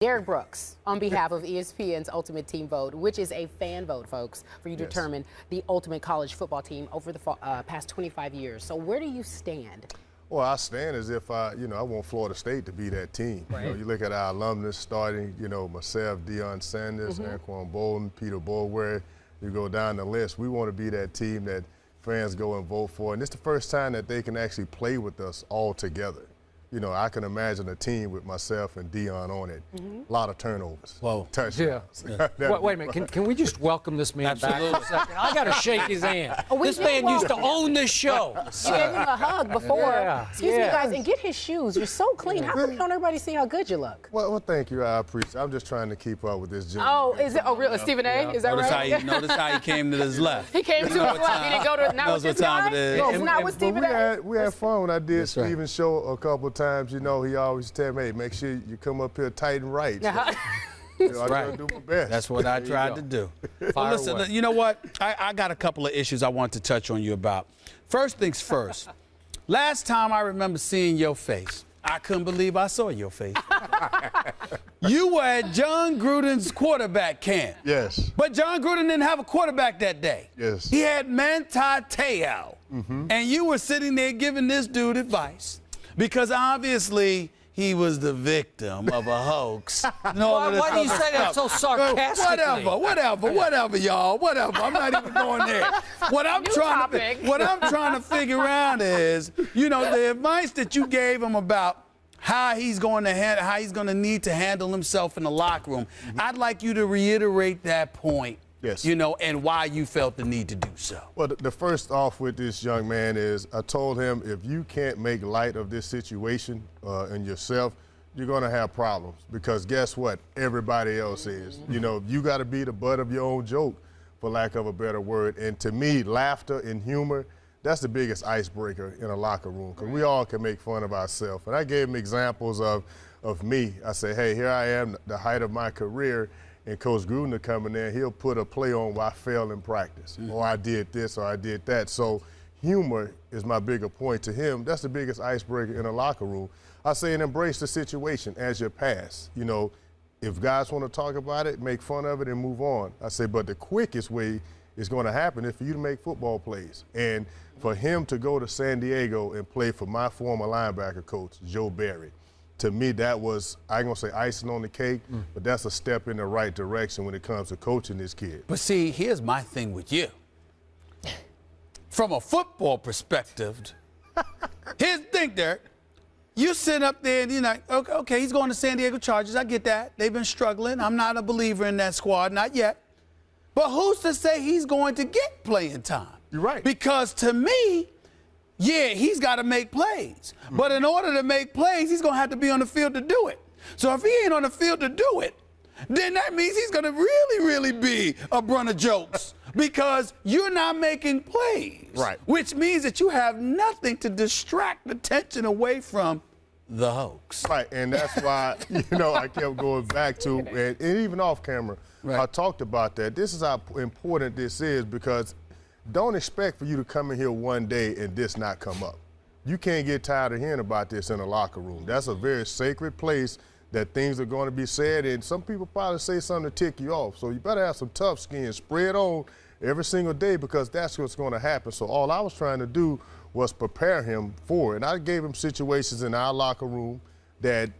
Derrick Brooks, on behalf of ESPN's Ultimate Team Vote, which is a fan vote, folks, for you to determine the ultimate college football team over the past 25 years. So where do you stand? Well, I stand as if I want Florida State to be that team. Right. You look at our alumnus starting, myself, Deion Sanders, Anquan Bolden, Peter Boulware. You go down the list. We want to be that team that fans go and vote for. And it's the first time that they can actually play with us all together. I can imagine a team with myself and Deion on it. A lot of turnovers. Whoa. Touchdowns. Yeah. Wait a minute. Can we just welcome this man back for a second? I got to shake his hand. This man used to own this show. You gave him a hug before. Yeah. Excuse me, guys, and get his shoes. You're so clean. How come don't everybody see how good you look? Well, thank you. I appreciate it. I'm just trying to keep up with this gym. Oh, is it? Oh, really? Stephen A? Is that right? Notice how he came to his left. He came to his left. He didn't go to. Now it's this guy. No, it's not with Stephen A. We had fun when I did Stephen's show a couple of times. He always tell me, hey, make sure you come up here tight and right. So, I gotta do my best. That's what I tried to do. Well, listen, you know what? I got a couple of issues I want to touch on you about. First things first. Last time I remember seeing your face, I couldn't believe I saw your face. You were at John Gruden's quarterback camp. Yes. But John Gruden didn't have a quarterback that day. Yes. He had Manti. And you were sitting there giving this dude advice. Because obviously he was the victim of a hoax. Why do you say that so sarcastically? Whatever, y'all. Whatever. I'm not even going there. What I'm trying to figure out is, the advice that you gave him about how he's going to need to handle himself in the locker room. I'd like you to reiterate that point. Yes. And why you felt the need to do so. Well, the first off with this young man is I told him if you can't make light of this situation and yourself, you're going to have problems because guess what? Everybody else is. You got to be the butt of your own joke, for lack of a better word. And to me, laughter and humor, that's the biggest icebreaker in a locker room because we all can make fun of ourselves. And I gave him examples of me. I said, hey, here I am, the height of my career. And Coach Gruden will come in there, he'll put a play on where I failed in practice. Or I did this or I did that. So humor is my bigger point to him. That's the biggest icebreaker in a locker room. I say and embrace the situation as your past. If guys want to talk about it, make fun of it and move on. I say, but the quickest way it's going to happen is for you to make football plays. And for him to go to San Diego and play for my former linebacker coach, Joe Barry. To me, that was, I ain't gonna say icing on the cake, but that's a step in the right direction when it comes to coaching this kid. But see, here's my thing with you. From a football perspective, here's the thing, Derrick. You sit up there and you're like, okay, he's going to San Diego Chargers. I get that. They've been struggling. I'm not a believer in that squad, not yet. But who's to say he's going to get playing time? You're right. Because to me, yeah, he's got to make plays. But in order to make plays, he's going to have to be on the field to do it. So if he ain't on the field to do it, then that means he's going to really, really be a brunt of jokes because you're not making plays. Right. Which means that you have nothing to distract attention away from the hoax. Right, and that's why, I kept going back to, and even off camera, I talked about that. This is how important this is because don't expect for you to come in here one day and this not come up. You can't get tired of hearing about this in a locker room. That's a very sacred place that things are going to be said, and some people probably say something to tick you off. So you better have some tough skin, spray it on every single day because that's what's going to happen. So all I was trying to do was prepare him for it. And I gave him situations in our locker room that,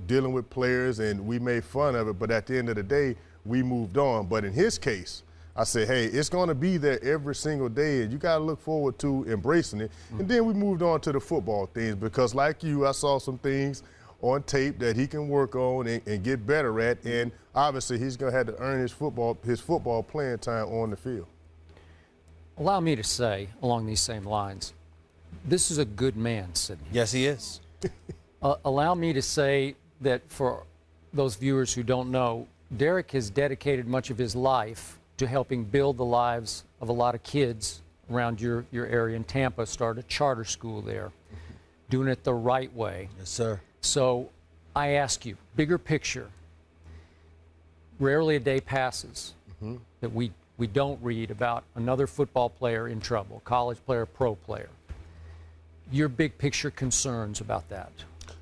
dealing with players, and we made fun of it, but at the end of the day, we moved on. But in his case, I said, hey, it's going to be there every single day, and you got to look forward to embracing it. And then we moved on to the football things because, like you, I saw some things on tape that he can work on and get better at, and obviously he's going to have to earn his football playing time on the field. Allow me to say, along these same lines, this is a good man, Sidney. Yes, he is. Allow me to say that for those viewers who don't know, Derrick has dedicated much of his life to helping build the lives of a lot of kids around your area in Tampa, start a charter school there, doing it the right way. Yes, sir. So I ask you, bigger picture, rarely a day passes that we don't read about another football player in trouble, college player, pro player. Your big picture concerns about that?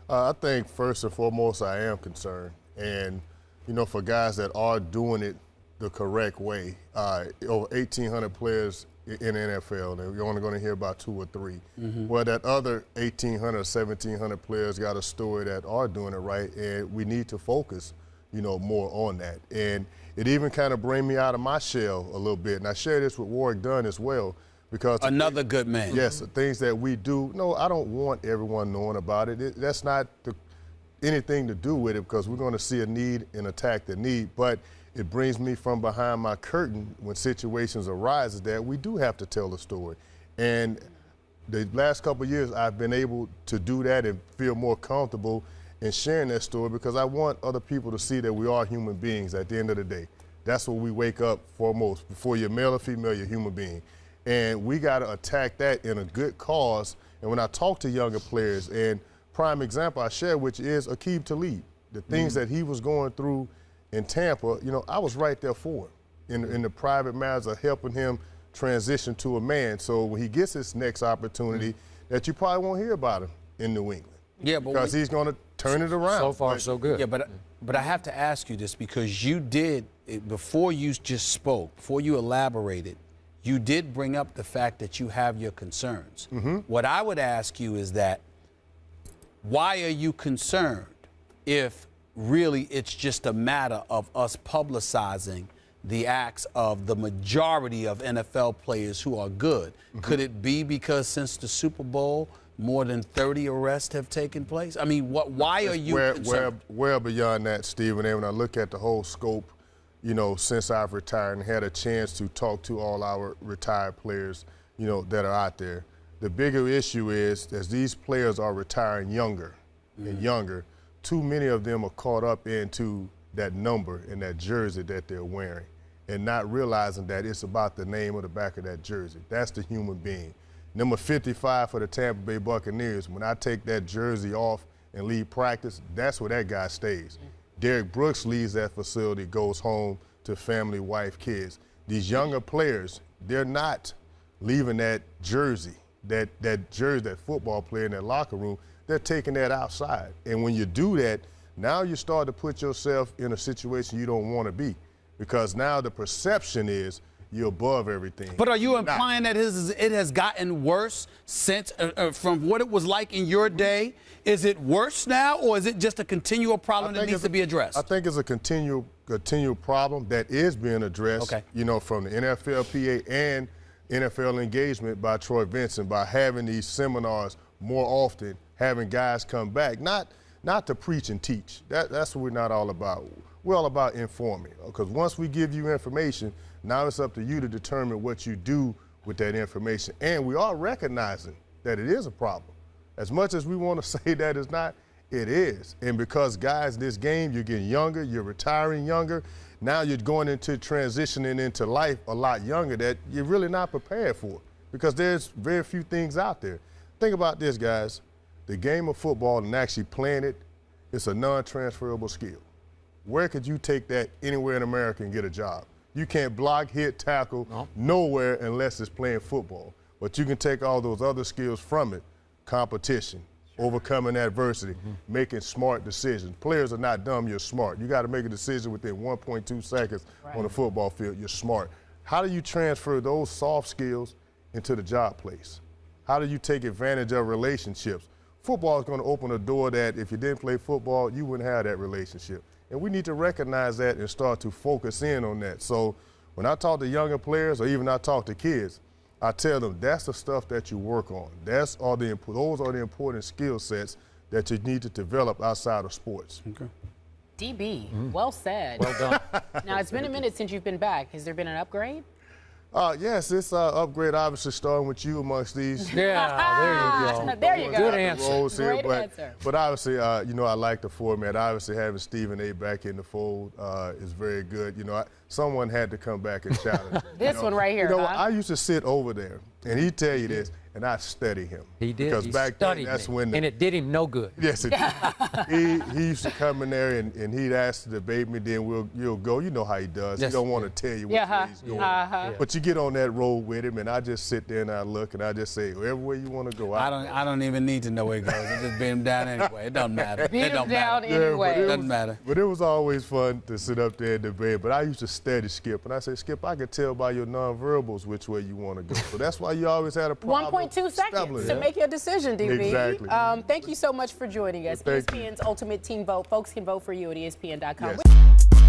I think first and foremost I am concerned. And, you know, for guys that are doing it the correct way, over 1,800 players in the NFL, and you're only going to hear about 2 or 3. Well, that other 1,800, 1,700 players got a story that are doing it right, and we need to focus, you know, more on that. And it even kind of bring me out of my shell a little bit. And I share this with Warwick Dunn as well, because another good man. Yes, the things that we do. No, I don't want everyone knowing about it. That's not anything to do with it, because we're going to see a need and attack the need. But it brings me from behind my curtain when situations arise that we do have to tell a story. And the last couple of years, I've been able to do that and feel more comfortable in sharing that story, because I want other people to see that we are human beings at the end of the day. That's what we wake up foremost. Before you're male or female, you're a human being. And we got to attack that in a good cause. And when I talk to younger players, and prime example I share, which is Aqib Talib, the things that he was going through in Tampa, you know, I was right there for him in the private matters of helping him transition to a man. So when he gets his next opportunity, that you probably won't hear about him in New England. Yeah, but because he's going to turn it around. So far, so good. Yeah, but I have to ask you this, because you did, before you just spoke, before you elaborated, you did bring up the fact that you have your concerns. What I would ask you is that, why are you concerned if really it's just a matter of us publicizing the acts of the majority of NFL players who are good? Could it be because since the Super Bowl, more than 30 arrests have taken place? I mean, why are you concerned? Well beyond that, Stephen. And when I look at the whole scope, you know, since I've retired and had a chance to talk to all our retired players, you know, that are out there, the bigger issue is, as these players are retiring younger and younger, too many of them are caught up into that number and that jersey that they're wearing, and not realizing that it's about the name on the back of that jersey. That's the human being. Number 55 for the Tampa Bay Buccaneers, when I take that jersey off and leave practice, that's where that guy stays. Derrick Brooks leaves that facility, goes home to family, wife, kids. These younger players, they're not leaving that jersey, that jersey, that football player in that locker room. They're taking that outside. And when you do that, now you start to put yourself in a situation you don't want to be, because now the perception is you're above everything. But are you implying that it has gotten worse since, from what it was like in your day? Is it worse now, or is it just a continual problem that needs to be addressed? I think it's a continual problem that is being addressed, you know, from the NFLPA and NFL engagement by Troy Vincent, by having these seminars more often, having guys come back, not to preach and teach. That's what we're not all about. We're all about informing, because once we give you information, now it's up to you to determine what you do with that information. And we are recognizing that it is a problem. As much as we want to say that it's not, it is. And because, guys, this game, you're getting younger, you're retiring younger, now you're going into transitioning into life a lot younger that you're really not prepared for, because there's very few things out there. Think about this, guys. The game of football and actually playing it, it's a non-transferable skill. Where could you take that anywhere in America and get a job? You can't block, hit, tackle nowhere unless it's playing football. But you can take all those other skills from it: competition, overcoming adversity, making smart decisions. Players are not dumb, you're smart. You got to make a decision within 1.2 seconds on the football field, you're smart. How do you transfer those soft skills into the job place? How do you take advantage of relationships? Football is going to open a door that if you didn't play football, you wouldn't have that relationship. And we need to recognize that and start to focus in on that. So when I talk to younger players, or even I talk to kids, I tell them that's the stuff that you work on. Those are the important skill sets that you need to develop outside of sports. Okay. DB, well said. Well done. Now, it's been a minute since you've been back. Has there been an upgrade? Yes, it's an upgrade, obviously, starting with you amongst these. Yeah, there you go. There you go. Good answer. Great answer. But obviously, you know, I like the format. Obviously, having Stephen A. back in the fold is very good. You know, someone had to come back and challenge. This one right here, You know, I used to sit over there, and he'd tell you this. and I study him. He did. Because he back then, studied that's me, when and it did him no good. Yes, it did. he used to come in there and he'd ask to debate me. Then you'll go. You know how he does. Yes. He don't want to tell you which way he's going. But you get on that road with him, and I just sit there and I look and I just say, everywhere you want to go. I don't even need to know where he goes. I just beat him down anyway. It doesn't matter. Beat him down anyway. It doesn't matter. But it was always fun to sit up there and debate. But I used to study Skip, and I say, Skip, I could tell by your nonverbals which way you want to go. So that's why you always had a problem. 1.2 seconds to make your decision, DB. Exactly. Thank you so much for joining us. Well, ESPN's Ultimate Team Vote. Folks can vote for you at ESPN.com. Yes.